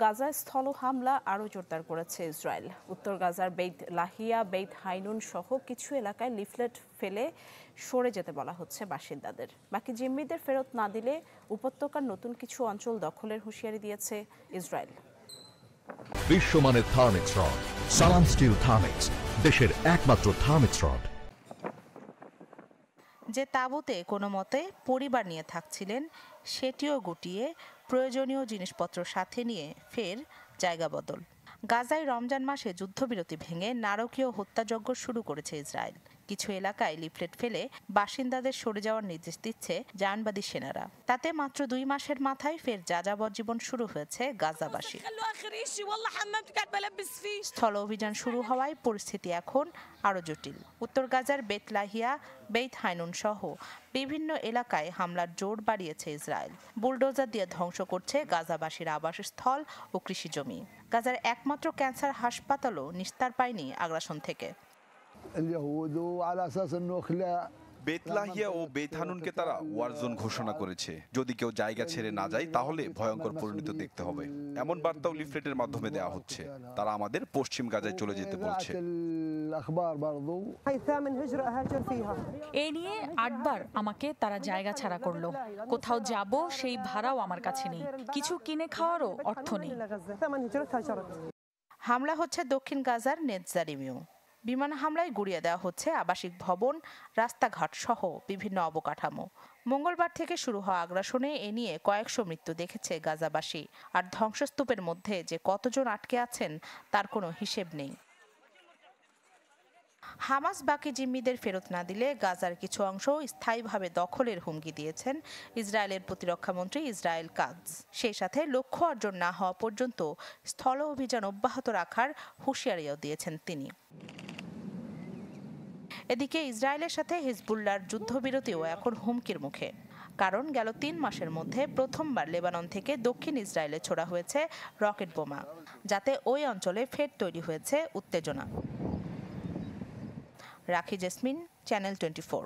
গাজায় স্থল হামলা আরও জোরদার করেছে ইসরায়েল। উত্তর গাজার বেইত লাহিয়া, বেইত হাইনুন সহ কিছু এলাকায় লিফলেট ফেলে সরে যেতে বলা হচ্ছে বাসিন্দাদের। বাকি জিম্মিদের ফেরত না দিলে উপত্যকার নতুন কিছু অঞ্চল দখলের হুঁশিয়ারি দিয়েছে ইসরায়েল। বিশ্বমানের থার্মিক্স রড, সালাম স্টিল থার্মিক্স, দেশের একমাত্র থার্মিক্স রড। যে তাঁবুতে কোনো মতে পরিবার নিয়ে থাকছিলেন, সেটিও গুটিয়ে প্রয়োজনীয় জিনিসপত্র সাথে নিয়ে ফের জায়গা বদল। গাজায় রমজান মাসে যুদ্ধবিরতি ভেঙে নারকীয় হত্যাযজ্ঞ শুরু করেছে ইসরায়েল। কিছু এলাকায় লিফলেট ফেলে বাসিন্দাদের সরে যাওয়ার নির্দেশ দিচ্ছে জায়নবাদী সেনারা। তাতে মাত্র 2 মাসের মাথায় ফের যাযাবর জীবন শুরু হয়েছে গাজাবাসী। স্থল অভিযান শুরু হওয়ায় পরিস্থিতি এখন আরও জটিল। উত্তর গাজার বেত লাহিয়া, বেইত হাইনুন সহ বিভিন্ন এলাকায় হামলার জোর বাড়িয়েছে ইসরায়েল। বুলডোজার দিয়ে ধ্বংস করছে গাজাবাসীর আবাসস্থল ও কৃষিজমি। গাজার একমাত্র ক্যান্সার হাসপাতালও নিস্তার পায়নি আগ্রাসন থেকে। বেত লাহিয়া ও বেত হানুনকে তারা ওয়ার জোন ঘোষণা করেছে। যদি কেউ জায়গা ছেড়ে না যায় তাহলে ভয়ঙ্কর পরিণতি দেখতে হবে, এমন বার্তাও লিফলেটের মাধ্যমে দেওয়া হচ্ছে। তারা আমাদের পশ্চিম গাজায় চলে যেতে বলছে। এই নিয়ে 8 বার আমাকে তারা জায়গা ছাড়া করলো। কোথাও যাব সেই ভাড়াও আমার কাছে নেই, কিছু কিনে খাওয়ারও অর্থ নেই। হামলা হচ্ছে দক্ষিণ গাজার নেতজারিমেও। বিমান হামলায় গুড়িয়ে দেওয়া হচ্ছে আবাসিক ভবন, রাস্তাঘাট সহ বিভিন্ন অবকাঠামো। মঙ্গলবার থেকে শুরু হওয়া আগ্রাসনে এ নিয়ে কয়েকশো মৃত্যু দেখেছে গাজাবাসী। আর ধ্বংসস্তূপের মধ্যে যে কতজন আটকে আছেন তার কোনো হিসেব নেই। হামাস বাকি জিম্মিদের ফেরত না দিলে গাজার কিছু অংশ স্থায়ীভাবে দখলের হুমকি দিয়েছেন ইসরায়েলের প্রতিরক্ষামন্ত্রী ইসরায়েল কাটজ। সেই সাথে লক্ষ্য অর্জন না হওয়া পর্যন্ত স্থল অভিযান অব্যাহত রাখার হুঁশিয়ারিও দিয়েছেন তিনি। এদিকে ইসরায়েলের সাথে হিজবুল্লাহর যুদ্ধবিরতিও এখন হুমকির মুখে। কারণ গেল 3 মাসের মধ্যে প্রথমবার লেবানন থেকে দক্ষিণ ইসরায়েলে ছোড়া হয়েছে রকেট বোমা, যাতে ওই অঞ্চলে ফের তৈরি হয়েছে উত্তেজনা। রাখি জেসমিন, চ্যানেল 24।